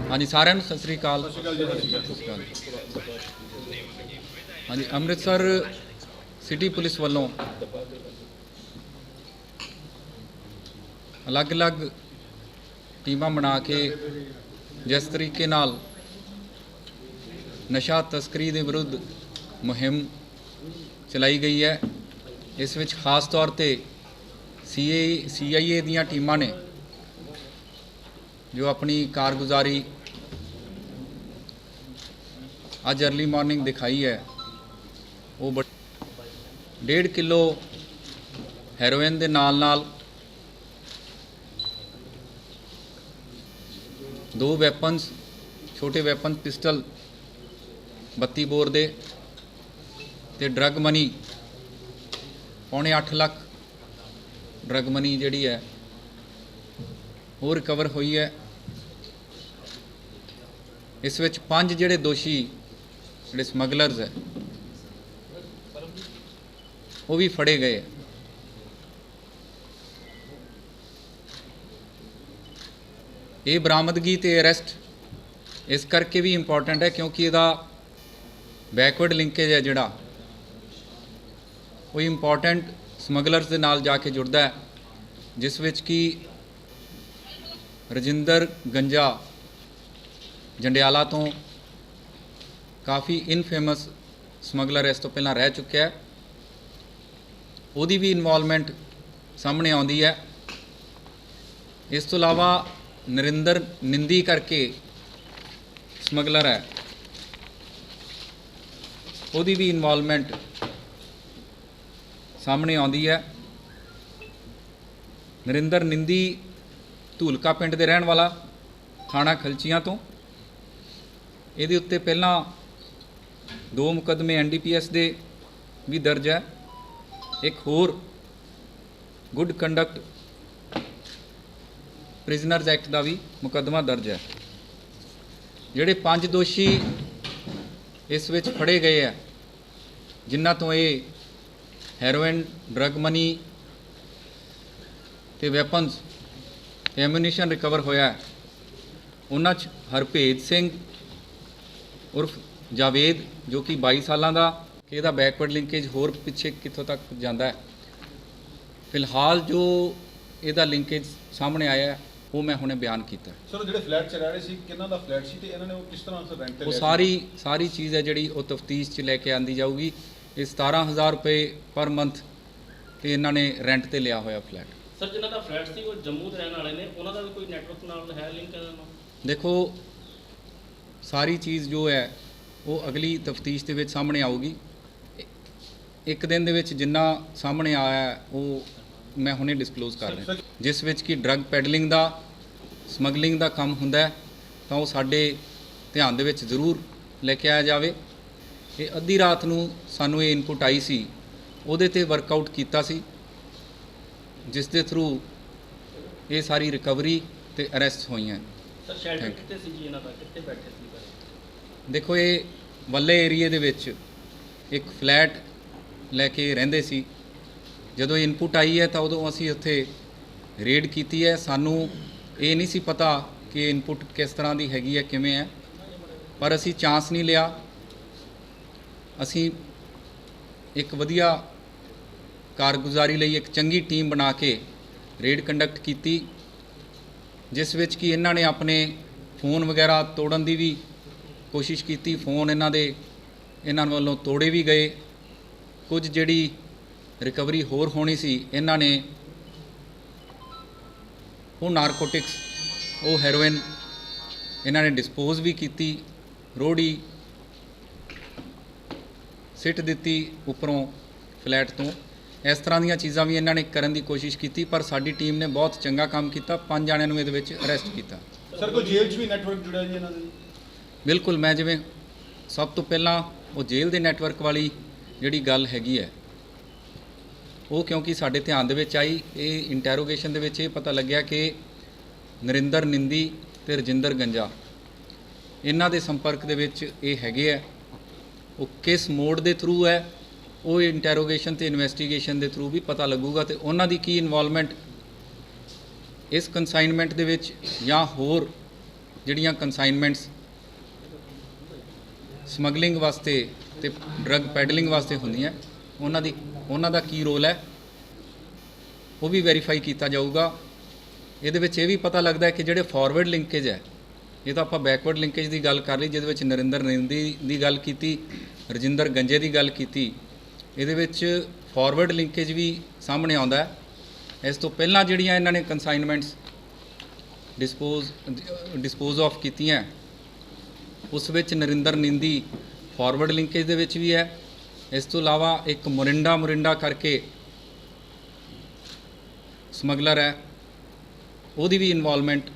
हाँ जी साਰਿਆਂ ਨੂੰ ਸਤਿ ਸ੍ਰੀ ਅਕਾਲ। हाँ जी ਅੰਮ੍ਰਿਤਸਰ सिटी पुलिस ਵੱਲੋਂ अलग-अलग टीमां बना के जिस तरीके नाल नशा तस्करी के विरुद्ध मुहिम चलाई गई है, इस विच खास तौर पर CIA दीयां टीमां ने जो अपनी कारगुजारी अज अर्ली मॉर्निंग दिखाई है, वो 1.5 किलो हैरोइन के नाल 2 वैपन्स, छोटे वैपन पिस्टल 32 बोर दे ते ड्रग मनी पौने 8 लाख ड्रग मनी जिहड़ी है वो रिकवर हुई है। इस विच 5 जिहड़े दोषी जिहड़े समगलर्स है वो भी फड़े गए। ये बरामदगी ते अरेस्ट इस करके भी इंपॉर्टेंट है क्योंकि इसका बैकवर्ड लिंकेज है जिहड़ा वो इंपॉर्टेंट समगलर्स के नाल जाके जुड़ता है, जिस विच कि रजिंदर गंजा जंडियाला तो काफ़ी इनफेमस समगलर इस तो पहला रह चुका है, उसकी भी इनवॉल्वमेंट सामने आती है। इस तो इलावा नरिंदर निंदी करके समगलर है, उसकी भी इनवॉल्वमेंट सामने आती है। नरिंदर निंदी धूलका पिंड के रहने वाला, थाना खलचियां तो ये उत्ते पहला 2 मुकदमे NDPS दे भी दर्ज है, एक होर गुड कंडक्ट प्रिजनर्स एक्ट का भी मुकदमा दर्ज है। जिहड़े 5 दोषी इस विच फड़े गए हैं, जिन्हां तो ये हैरोइन, ड्रग मनी ते वैपन्स एम्यूनीशन रिकवर होया है, उन्हां च हरभेज सिंह उर्फ जावेद जो कि 22 सालों का, इसका बैकवर्ड लिंकेज होर पिछे कितों तक जाता है। फिलहाल जो इसका लिंकेज सामने आया है वो मैं हुणे बयान किया। सर जो फ्लैट च रह रहे सी, किन्ना दा फ्लैट सी ते इन्हां ने वो किस तरह से रेंट ते वो लिया? सारी चीज़ है जिहड़ी वो तफ्तीश च लैके आंदी जाऊगी। ये 17,000 रुपये पर मंथ तो इन्होंने रेंट ते लिया होया फ्लैट। सर जिन्हां दा फ्लैट सी वो जम्मू दे रहने वाले ने, उन्हां दा भी कोई नैटवर्क नाल है लिंक है ना? देखो सारी चीज़ जो है वो अगली तफ्तीश के विच सामने आऊगी। एक दिन दे विच जिन्ना सामने आया है वो मैं हुणे डिस्कलोज कर रहा, जिस विच कि ड्रग पैडलिंग का, समगलिंग का काम हुंदा है तो वो साडे ध्यान दे विच जरूर लेके आया जाए। ये अद्धी रात नूं सानू ये इनपुट आई सी, उहदे ते वर्कआउट कीता सी, जिस दे थ्रू ये सारी रिकवरी ते अरेस्ट हुई हैं। सर शेल्टर कित्थे सी जी इन्हां दा, कित्थे बैठे सी? देखो ये वल्ले एरिए दे विच एक फ्लैट लैके रहिंदे सी। जदों इनपुट आई है तो उदों असीं उत्थे रेड कीती है। सानू ये नहीं सी पता कि इनपुट किस तरह की हैगी है, किवें है, पर असीं चांस नहीं लिया। असीं एक वधिया कारगुजारी लई एक चंगी टीम बना के रेड कंडक्ट की, जिस विच कि इन्हां ने अपने फोन वगैरह तोड़न की भी कोशिश की। फोन इन्हां वालों तोड़े भी गए। कुछ जिहड़ी रिकवरी होर होनी सी, इन्हां ने वो नारकोटिक्स, वो हैरोइन इन्हां ने डिस्पोज भी की, रोड़ी सिट दी उपरों फ्लैट तो। इस तरह दी चीज़ां भी इन्हां ने करन दी कोशिश की, पर साडी टीम ने बहुत चंगा काम किया, 5 जाणिਆਂ ਨੂੰ ਇਹਦੇ ਵਿੱਚ अरेस्ट किया। सर कोई जेल च भी नैटवर्क जुड़िया जी इन्हां दे? बिल्कुल, मैं जिवें सब तो पहला वो जेल के नैटवर्क वाली जिहड़ी गल हैगी है वो क्योंकि साडे ध्यान दे विच आई, ये इंटैरोगेशन दे विच ये पता लग्या कि नरिंदर निंदी ते रजिंदर गंजा इन्हां दे संपर्क दे विच ये हैगे है। वो किस मोड के थ्रू है वो इंटैरोगेशन ते इन्वैस्टिगेशन के थ्रू भी पता लगूगा, तो उन्हां दी की इनवॉल्वमेंट इस कंसाइनमेंट दे विच या होर ਜਿਹੜੀਆਂ ਕਨਸਾਈਨਮੈਂਟਸ ਸਮਗਲਿੰਗ ਵਾਸਤੇ ਤੇ ਡਰੱਗ ਪੈਡਲਿੰਗ ਵਾਸਤੇ ਹੁੰਦੀਆਂ ਉਹਨਾਂ ਦਾ ਕੀ ਰੋਲ ਹੈ ਉਹ ਵੀ ਵੈਰੀਫਾਈ ਕੀਤਾ ਜਾਊਗਾ। ਇਹਦੇ ਵਿੱਚ ਇਹ ਵੀ ਪਤਾ ਲੱਗਦਾ ਹੈ ਕਿ ਜਿਹੜੇ ਫਾਰਵਰਡ ਲਿੰਕੇਜ ਹੈ, ਇਹ ਤਾਂ ਆਪਾਂ ਬੈਕਵਰਡ ਲਿੰਕੇਜ ਦੀ ਗੱਲ ਕਰ ਲਈ, ਜਿਹਦੇ ਵਿੱਚ ਨਰਿੰਦਰ ਨਿੰਦੀ ਦੀ ਗੱਲ ਕੀਤੀ, ਰਜਿੰਦਰ ਗੰਜੇ ਦੀ ਗੱਲ ਕੀਤੀ। ਇਹਦੇ ਵਿੱਚ ਫਾਰਵਰਡ ਲਿੰਕੇਜ ਵੀ ਸਾਹਮਣੇ ਆਉਂਦਾ ਹੈ। ਇਸ ਤੋਂ ਪਹਿਲਾਂ ਜਿਹੜੀਆਂ ਇਹਨਾਂ ਨੇ ਕਨਸਾਈਨਮੈਂਟਸ ਡਿਸਪੋਜ਼ ਆਫ ਕੀਤੀਆਂ, ਉਸ ਵਿੱਚ ਨਰਿੰਦਰ ਨਿੰਦੀ ਫਾਰਵਰਡ ਲਿੰਕੇਜ ਦੇ ਵਿੱਚ ਵੀ ਹੈ। ਇਸ ਤੋਂ ਇਲਾਵਾ ਇੱਕ ਮੁਰਿੰਡਾ ਕਰਕੇ ਸਮਗਲਰ ਹੈ, ਉਹਦੀ ਵੀ ਇਨਵੋਲਵਮੈਂਟ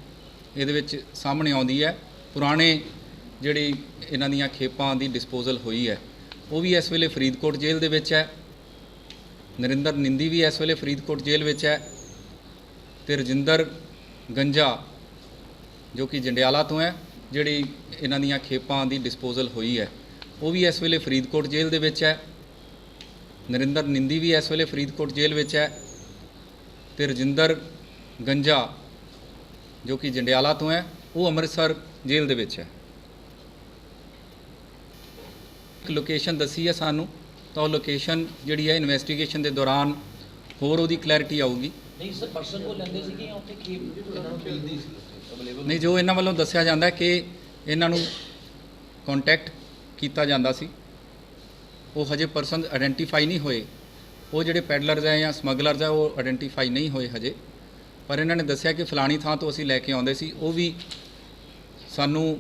ਇਹਦੇ ਵਿੱਚ ਸਾਹਮਣੇ ਆਉਂਦੀ ਹੈ। ਪੁਰਾਣੇ ਜਿਹੜੀ ਇਹਨਾਂ ਦੀਆਂ ਖੇਪਾਂ ਦੀ ਡਿਸਪੋਜ਼ਲ ਹੋਈ ਹੈ, ਉਹ ਵੀ ਇਸ ਵੇਲੇ ਫਰੀਦਕੋਟ ਜੇਲ੍ਹ ਦੇ ਵਿੱਚ ਹੈ। ਨਰਿੰਦਰ ਨਿੰਦੀ ਵੀ ਇਸ ਵੇਲੇ ਫਰੀਦਕੋਟ ਜੇਲ੍ਹ ਵਿੱਚ ਹੈ ਅਤੇ ਰਜਿੰਦਰ ਗੰਜਾ ਜੋ ਕਿ ਜੰਡਿਆਲਾ ਤੋਂ ਹੈ, ਜਿਹੜੀ ਇਹਨਾਂ ਦੀਆਂ ਖੇਪਾਂ ਦੀ ਡਿਸਪੋਜ਼ਲ ਹੋਈ ਹੈ, ਉਹ ਵੀ ਇਸ ਵੇਲੇ ਫਰੀਦਕੋਟ ਜੇਲ੍ਹ ਦੇ ਵਿੱਚ ਹੈ। ਨਰਿੰਦਰ ਨਿੰਦੀ ਵੀ ਇਸ ਵੇਲੇ ਫਰੀਦਕੋਟ ਜੇਲ੍ਹ ਵਿੱਚ ਹੈ ਅਤੇ ਰਜਿੰਦਰ ਗੰਜਾ ਜੋ ਕਿ ਜੰਡਿਆਲਾ ਤੋਂ ਹੈ, ਉਹ ਅੰਮ੍ਰਿਤਸਰ ਜੇਲ੍ਹ ਦੇ ਵਿੱਚ ਹੈ। ਇੱਕ ਲੋਕੇਸ਼ਨ ਦੱਸੀ ਹੈ ਸਾਨੂੰ, ਤਾਂ ਉਹ ਲੋਕੇਸ਼ਨ ਜਿਹੜੀ ਹੈ ਇਨਵੈਸਟੀਗੇਸ਼ਨ ਦੇ ਦੌਰਾਨ ਹੋਰ ਉਹਦੀ ਕਲੈਰਿਟੀ ਆਊਗੀ। ਨਹੀਂ ਸਰ, ਪਰਸਨ ਕੋਲ ਲੈਂਦੇ ਸੀਗੇ ਜਾਂ ਉੱਥੇ ਕੀ ਇਹਨਾਂ ਨੂੰ ਮਿਲਦੀ ਸੀ ਅਵੇਲੇਬਲ? ਨਹੀਂ, ਜੋ ਇਹਨਾਂ ਵੱਲੋਂ ਦੱਸਿਆ ਜਾਂਦਾ ਕਿ ਇਹਨਾਂ ਨੂੰ ਕੰਟੈਕਟ ਕੀਤਾ ਜਾਂਦਾ ਸੀ, ਉਹ ਹਜੇ ਪਰਸਨ ਆਇਡੈਂਟੀਫਾਈ ਨਹੀਂ ਹੋਏ। ਉਹ ਜਿਹੜੇ ਪੈਡਲਰਸ ਹੈ ਜਾਂ ਸਮਗਲਰਸ ਹੈ ਉਹ ਆਇਡੈਂਟੀਫਾਈ ਨਹੀਂ ਹੋਏ ਹਜੇ, ਪਰ ਇਹਨਾਂ ਨੇ ਦੱਸਿਆ ਕਿ ਫਲਾਣੀ ਥਾਂ ਤੋਂ ਅਸੀਂ ਲੈ ਕੇ ਆਉਂਦੇ ਸੀ। ਉਹ ਵੀ ਸਾਨੂੰ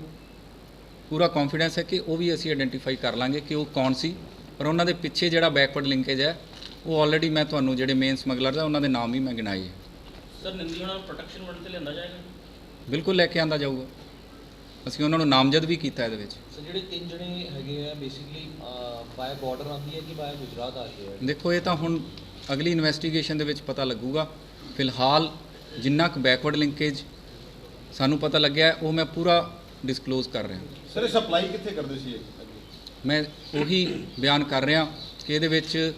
ਪੂਰਾ ਕੌਨਫੀਡੈਂਸ ਹੈ ਕਿ ਉਹ ਵੀ ਅਸੀਂ ਆਇਡੈਂਟੀਫਾਈ ਕਰ ਲਾਂਗੇ ਕਿ ਉਹ ਕੌਣ ਸੀ। ਪਰ ਉਹਨਾਂ ਦੇ ਪਿੱਛੇ ਜਿਹੜਾ ਬੈਕਵਰਡ ਲਿੰਕੇਜ ਹੈ, ਉਹ ਆਲਰੇਡੀ ਮੈਂ ਤੁਹਾਨੂੰ ਜਿਹੜੇ ਮੇਨ ਸਮਗਲਰਸ ਹੈ ਉਹਨਾਂ ਦੇ ਨਾਮ ਵੀ ਮੈਂ ਗਿਣਾਏ ਹੈ। ਸਰ ਨਿੰਦੀ ਉਹਨਾਂ ਨੂੰ ਪ੍ਰੋਟੈਕਸ਼ਨ ਵਾਰਡ ਤੇ ਲਿਆਂਦਾ ਜਾਏਗਾ? ਬਿਲਕੁਲ ਲੈ ਕੇ ਆਂਦਾ ਜਾਊਗਾ। ਅਸੀਂ ਉਹਨਾਂ ਨੂੰ ਨਾਮਜ਼ਦ ਵੀ ਕੀਤਾ ਇਹਦੇ ਵਿੱਚ। ਸਰ ਜਿਹੜੇ 3 ਜਣੇ ਹੈਗੇ ਆ ਬੇਸਿਕਲੀ ਬਾਏ ਬਾਰਡਰ ਆਉਂਦੀ ਹੈ ਕਿ ਬਾਏ ਗੁਜਰਾਤ ਆ ਰਹੀ ਹੈ? ਦੇਖੋ, ਇਹ ਤਾਂ ਹੁਣ ਅਗਲੀ ਇਨਵੈਸਟੀਗੇਸ਼ਨ ਦੇ ਵਿੱਚ ਪਤਾ ਲੱਗੂਗਾ। ਫਿਲਹਾਲ ਜਿੰਨਾ ਕੁ ਬੈਕਵਰਡ ਲਿੰਕੇਜ ਸਾਨੂੰ ਪਤਾ ਲੱਗਿਆ, ਉਹ ਮੈਂ ਪੂਰਾ ਡਿਸਕਲੋਜ਼ ਕਰ ਰਿਹਾ। ਸਰ ਇਹ ਸਪਲਾਈ ਕਿੱਥੇ ਕਰਦੇ ਸੀ ਇਹ? ਮੈਂ ਉਹੀ ਬਿਆਨ ਕਰ ਰਿਹਾ ਕਿ ਇਹਦੇ ਵਿੱਚ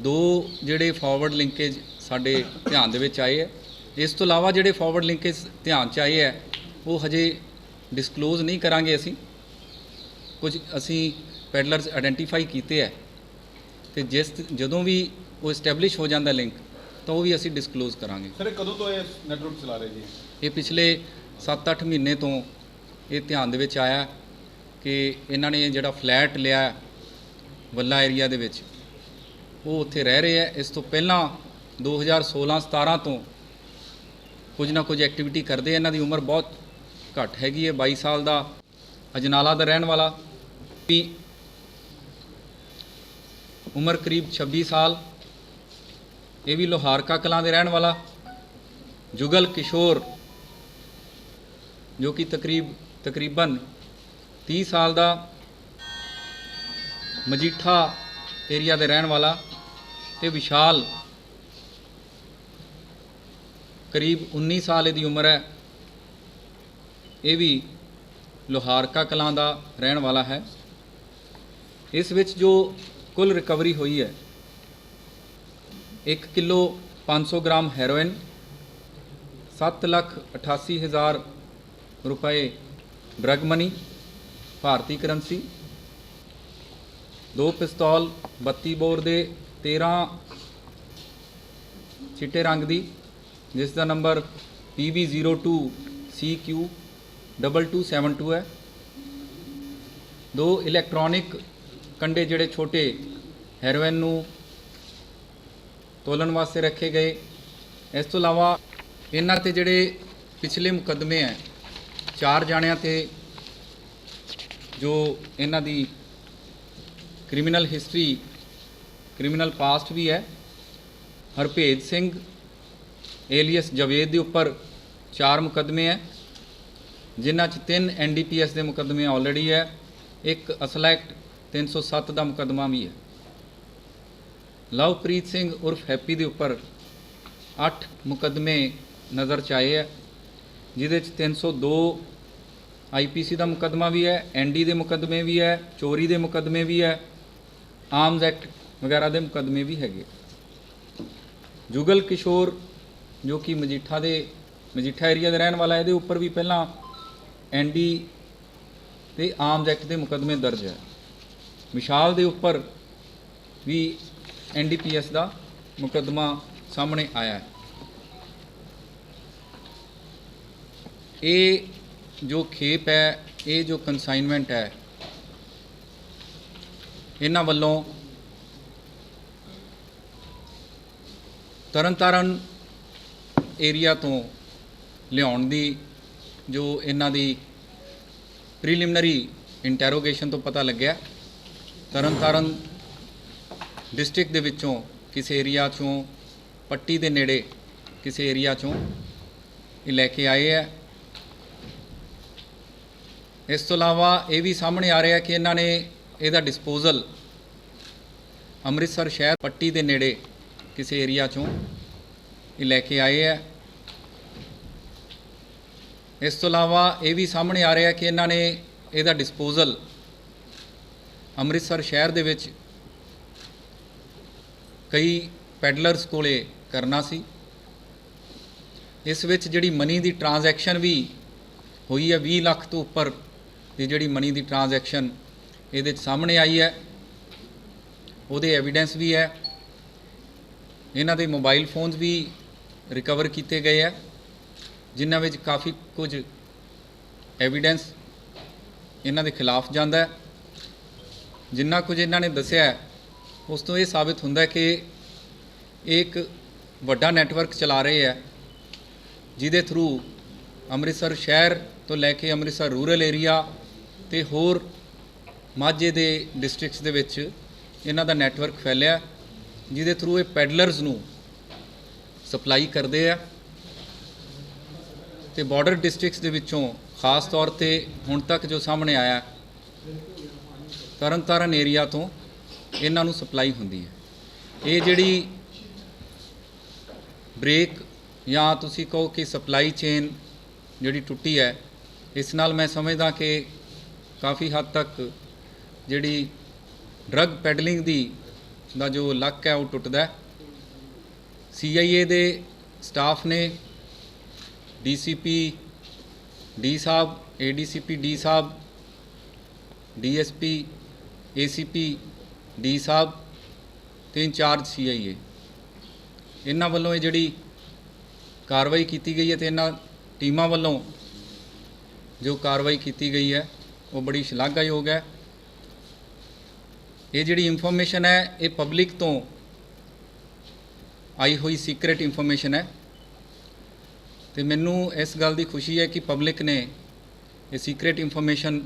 2 ਜਿਹੜੇ ਫਾਰਵਰਡ ਲਿੰਕੇਜ ਸਾਡੇ ਧਿਆਨ ਦੇ ਵਿੱਚ ਆਏ ਹੈ। ਇਸ ਤੋਂ ਇਲਾਵਾ ਜਿਹੜੇ ਫਾਰਵਰਡ ਲਿੰਕੇਜ ਧਿਆਨ 'ਚ ਆਏ ਹੈ, ਉਹ ਹਜੇ ਡਿਸਕਲੋਜ਼ ਨਹੀਂ ਕਰਾਂਗੇ ਅਸੀਂ। ਕੁਝ ਅਸੀਂ ਪੈਡਲਰਸ ਆਇਡੈਂਟੀਫਾਈ ਕੀਤੇ ਹੈ, ਅਤੇ ਜਦੋਂ ਵੀ ਉਹ ਇਸਟੈਬਲਿਸ਼ ਹੋ ਜਾਂਦਾ ਲਿੰਕ, ਤਾਂ ਉਹ ਵੀ ਅਸੀਂ ਡਿਸਕਲੋਜ਼ ਕਰਾਂਗੇ। ਸਰ ਇਹ ਕਦੋਂ ਤੋਂ ਇਹ ਨੈਟਵਰਕ ਚਲਾ ਰਹੇ ਜੀ? ਇਹ ਪਿਛਲੇ 7-8 ਮਹੀਨੇ ਤੋਂ ਇਹ ਧਿਆਨ ਦੇ ਵਿੱਚ ਆਇਆ ਕਿ ਇਹਨਾਂ ਨੇ ਜਿਹੜਾ ਫਲੈਟ ਲਿਆ ਵੱਲਾ ਏਰੀਆ ਦੇ ਵਿੱਚ, ਉਹ ਉੱਥੇ ਰਹਿ ਰਹੇ ਹੈ। ਇਸ ਤੋਂ ਪਹਿਲਾਂ 2016-17 ਤੋਂ ਕੁਝ ਨਾ ਕੁਝ ਐਕਟੀਵਿਟੀ ਕਰਦੇ। ਇਹਨਾਂ ਦੀ ਉਮਰ ਬਹੁਤ ਘੱਟ ਹੈਗੀ ਹੈ, 22 ਸਾਲ ਦਾ ਅਜਨਾਲਾ ਦਾ ਰਹਿਣ ਵਾਲਾ, ਵੀ ਉਮਰ ਕਰੀਬ 26 ਸਾਲ, ਇਹ ਵੀ ਲੋਹਾਰਕਾ ਕਲਾਂ ਦੇ ਰਹਿਣ ਵਾਲਾ। ਜੁਗਲ ਕਿਸ਼ੋਰ ਜੋ ਕਿ ਤਕਰੀਬਨ 30 ਸਾਲ ਦਾ, ਮਜੀਠਾ ਏਰੀਆ ਦੇ ਰਹਿਣ ਵਾਲਾ, ਤੇ ਵਿਸ਼ਾਲ ਕਰੀਬ 19 ਸਾਲ ਇਹਦੀ ਉਮਰ ਹੈ, ਇਹ ਵੀ ਲੋਹਾਰਕਾ ਕਲਾਂ ਦਾ ਰਹਿਣ ਵਾਲਾ ਹੈ। ਇਸ ਵਿੱਚ ਜੋ ਕੁੱਲ ਰਿਕਵਰੀ ਹੋਈ ਹੈ, 1 ਕਿਲੋ 500 ਗ੍ਰਾਮ ਹੈਰੋਇਨ, 7,88,000 ਰੁਪਏ ਡਰੱਗ ਮਨੀ ਭਾਰਤੀ ਕਰੰਸੀ, 2 ਪਿਸਤੌਲ 32 ਬੋਰ ਦੇ 13 ਚਿੱਟੇ ਰੰਗ ਦੀ, ਜਿਸ ਦਾ ਨੰਬਰ PB02CQ2272 ਹੈ, 2 ਇਲੈਕਟ੍ਰੋਨਿਕ ਕੰਡੇ ਜਿਹੜੇ ਛੋਟੇ ਹੈਰੋਇਨ ਨੂੰ ਤੋਲਣ ਵਾਸਤੇ ਰੱਖੇ ਗਏ। ਇਸ ਤੋਂ ਇਲਾਵਾ ਇਹਨਾਂ ਤੇ ਜਿਹੜੇ ਪਿਛਲੇ ਮੁਕੱਦਮੇ ਹੈ, 4 ਜਾਣਿਆਂ ਤੇ ਜੋ ਇਹਨਾਂ ਦੀ ਕ੍ਰਿਮੀਨਲ ਹਿਸਟਰੀ, ਕ੍ਰਿਮੀਨਲ ਪਾਸਟ ਵੀ ਹੈ। ਹਰਭੇਜ ਸਿੰਘ ਏਲੀਅਸ ਜਵੇਦ ਦੇ ਉੱਪਰ 4 ਮੁਕੱਦਮੇ ਹੈ, ਜਿਨ੍ਹਾਂ 'ਚ 3 NDPS ਦੇ ਮੁਕੱਦਮੇ ਆਲਰੇਡੀ ਹੈ, 1 ਅਸਲਾ ਐਕਟ 307 ਦਾ ਮੁਕੱਦਮਾ ਵੀ ਹੈ। ਲਵਪ੍ਰੀਤ ਸਿੰਘ ਉਰਫ ਹੈਪੀ ਦੇ ਉੱਪਰ 8 ਮੁਕੱਦਮੇ ਨਜ਼ਰ 'ਚ ਆਏ ਹੈ, ਜਿਹਦੇ 'ਚ 302 IPC ਦਾ ਮੁਕੱਦਮਾ ਵੀ ਹੈ, ND ਦੇ ਮੁਕੱਦਮੇ ਵੀ ਹੈ, ਚੋਰੀ ਦੇ ਮੁਕੱਦਮੇ ਵੀ ਹੈ, ਆਰਮਜ਼ ਐਕਟ ਵਗੈਰਾ ਦੇ ਮੁਕੱਦਮੇ ਵੀ ਹੈਗੇ। ਜੁਗਲ ਕਿਸ਼ੋਰ ਜੋ ਕਿ ਮਜੀਠਾ ਏਰੀਆ ਦੇ ਰਹਿਣ ਵਾਲਾ, ਇਹਦੇ ਉੱਪਰ ਵੀ ਪਹਿਲਾਂ ਐਨਡੀ ਤੇ ਆਰਮਜ਼ ਐਕਟ ਦੇ ਮੁਕੱਦਮੇ ਦਰਜ ਹੈ। ਵਿਸ਼ਾਲ ਦੇ ਉੱਪਰ ਵੀ ਐਨਡੀਪੀਐਸ ਦਾ ਮੁਕੱਦਮਾ ਸਾਹਮਣੇ ਆਇਆ ਹੈ। ਇਹ ਜੋ ਖੇਪ ਹੈ, ਇਹ ਜੋ ਕੰਸਾਈਨਮੈਂਟ ਹੈ, ਇਹਨਾਂ ਵੱਲੋਂ ਤਰਨਤਾਰਨ ਏਰੀਆ ਤੋਂ ਲਿਆਉਣ ਦੀ ਜੋ ਇਹਨਾਂ ਦੀ ਪ੍ਰੀਲਿਮਿਨਰੀ ਇੰਟਰੋਗੇਸ਼ਨ ਤੋਂ ਪਤਾ ਲੱਗਿਆ, ਤਰਨਤਾਰਨ ਡਿਸਟ੍ਰਿਕਟ ਦੇ ਵਿੱਚੋਂ ਕਿਸੇ ਏਰੀਆ 'ਚੋਂ ਪੱਟੀ ਦੇ ਨੇੜੇ ਕਿਸੇ ਏਰੀਆ 'ਚੋਂ ਇਹ ਲੈ ਕੇ ਆਏ ਹੈ। ਇਸ ਤੋਂ ਇਲਾਵਾ ਇਹ ਵੀ ਸਾਹਮਣੇ ਆ ਰਿਹਾ ਕਿ ਇਹਨਾਂ ਨੇ ਇਹਦਾ ਡਿਸਪੋਜ਼ਲ ਅੰਮ੍ਰਿਤਸਰ ਸ਼ਹਿਰ ਪੱਟੀ ਦੇ ਨੇੜੇ ਕਿਸੇ ਏਰੀਆ 'ਚੋਂ ਇਹ ਲੈ ਕੇ ਆਏ ਹੈ। ਇਸ ਤੋਂ ਇਲਾਵਾ ਇਹ ਵੀ ਸਾਹਮਣੇ ਆ ਰਿਹਾ ਕਿ ਇਹਨਾਂ ਨੇ ਇਹਦਾ ਡਿਸਪੋਜ਼ਲ ਅੰਮ੍ਰਿਤਸਰ ਸ਼ਹਿਰ ਦੇ ਵਿੱਚ ਕਈ ਪੈਡਲਰਸ ਕੋਲੇ ਕਰਨਾ ਸੀ। ਇਸ ਵਿੱਚ ਜਿਹੜੀ ਮਨੀ ਦੀ ਟ੍ਰਾਂਜੈਕਸ਼ਨ ਵੀ ਹੋਈ ਹੈ, 20 ਲੱਖ ਤੋਂ ਉੱਪਰ ਦੀ ਜਿਹੜੀ ਮਨੀ ਦੀ ਟ੍ਰਾਂਜੈਕਸ਼ਨ ਇਹਦੇ 'ਚ ਸਾਹਮਣੇ ਆਈ ਹੈ। ਉਹਦੇ ਐਵੀਡੈਂਸ ਵੀ ਹੈ। ਇਹਨਾਂ ਦੇ ਮੋਬਾਈਲ ਫੋਨਸ ਵੀ ਰਿਕਵਰ ਕੀਤੇ ਗਏ ਹੈ, ਜਿਨ੍ਹਾਂ ਵਿੱਚ ਕਾਫੀ ਕੁਝ ਐਵੀਡੈਂਸ ਇਹਨਾਂ ਦੇ ਖਿਲਾਫ ਜਾਂਦਾ ਹੈ। ਜਿੰਨਾ ਕੁਝ ਇਹਨਾਂ ਨੇ ਦੱਸਿਆ ਉਸ ਤੋਂ ਇਹ ਸਾਬਿਤ ਹੁੰਦਾ ਕਿ ਇਹ ਇੱਕ ਵੱਡਾ ਨੈਟਵਰਕ ਚਲਾ ਰਹੇ ਹੈ, ਜਿਹਦੇ ਥਰੂ ਅੰਮ੍ਰਿਤਸਰ ਸ਼ਹਿਰ ਤੋਂ ਲੈ ਕੇ ਅੰਮ੍ਰਿਤਸਰ ਰੂਰਲ ਏਰੀਆ ਤੇ ਹੋਰ ਮਾਝੇ ਦੇ ਡਿਸਟ੍ਰਿਕਟਸ ਦੇ ਵਿੱਚ ਇਹਨਾਂ ਦਾ ਨੈਟਵਰਕ ਫੈਲਿਆ, ਜਿਹਦੇ ਥਰੂ ਇਹ ਪੈਡਲਰਸ ਨੂੰ ਸਪਲਾਈ ਕਰਦੇ ਆ। ਤੇ ਬਾਰਡਰ ਡਿਸਟ੍ਰਿਕਟਸ ਦੇ ਵਿੱਚੋਂ ਖਾਸ ਤੌਰ ਤੇ ਹੁਣ ਤੱਕ ਜੋ ਸਾਹਮਣੇ ਆਇਆ, ਤਰਨਤਾਰਨ ਏਰੀਆ ਤੋਂ ਇਹਨਾਂ ਨੂੰ ਸਪਲਾਈ ਹੁੰਦੀ ਹੈ। ਇਹ ਜਿਹੜੀ ਬ੍ਰੇਕ ਜਾਂ ਤੁਸੀਂ ਕਹੋ ਕਿ ਸਪਲਾਈ ਚੇਨ ਜਿਹੜੀ ਟੁੱਟੀ ਹੈ, ਇਸ ਨਾਲ ਮੈਂ ਸਮਝਦਾ ਕਿ ਕਾਫੀ ਹੱਦ ਤੱਕ ਜਿਹੜੀ ਡਰੱਗ ਪੈਡਲਿੰਗ ਦਾ ਜੋ ਲੱਕ ਹੈ ਉਹ ਟੁੱਟਦਾ। CIA ਦੇ ਸਟਾਫ ਨੇ DCP ਡੀ ਸਾਹਿਬ, ADCP ਡੀ ਸਾਹਿਬ, DSP ACP ਡੀ ਸਾਹਿਬ ਤੇ ਇੰਚਾਰਜ CIA, ਇਹਨਾਂ ਵੱਲੋਂ ਇਹ ਜਿਹੜੀ ਕਾਰਵਾਈ ਕੀਤੀ ਗਈ ਹੈ ਤੇ ਇਹਨਾਂ ਟੀਮਾਂ ਵੱਲੋਂ ਜੋ ਕਾਰਵਾਈ ਕੀਤੀ ਗਈ ਹੈ ਉਹ ਬੜੀ ਸ਼ਲਾਘਾਯੋਗ ਹੈ। ਇਹ ਜਿਹੜੀ ਇਨਫੋਰਮੇਸ਼ਨ ਹੈ ਇਹ ਪਬਲਿਕ ਤੋਂ ਆਈ ਹੋਈ ਸੀਕ੍ਰੇਟ ਇਨਫੋਰਮੇਸ਼ਨ ਹੈ ਤੇ ਮੈਨੂੰ ਇਸ ਗੱਲ ਦੀ ਖੁਸ਼ੀ ਹੈ ਕਿ ਪਬਲਿਕ ਨੇ ਇਹ ਸੀਕ੍ਰੇਟ ਇਨਫੋਰਮੇਸ਼ਨ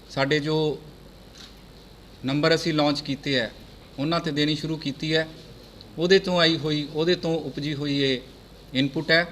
ਸਾਡੇ ਜੋ ਨੰਬਰ ਅਸੀਂ ਲਾਂਚ ਕੀਤੇ ਹੈ ਉਹਨਾਂ ਤੇ ਦੇਣੀ ਸ਼ੁਰੂ ਕੀਤੀ ਹੈ। ਉਹਦੇ ਤੋਂ ਆਈ ਹੋਈ, ਉਹਦੇ ਤੋਂ ਉਪਜੀ ਹੋਈ ਇਹ ਇਨਪੁਟ ਹੈ।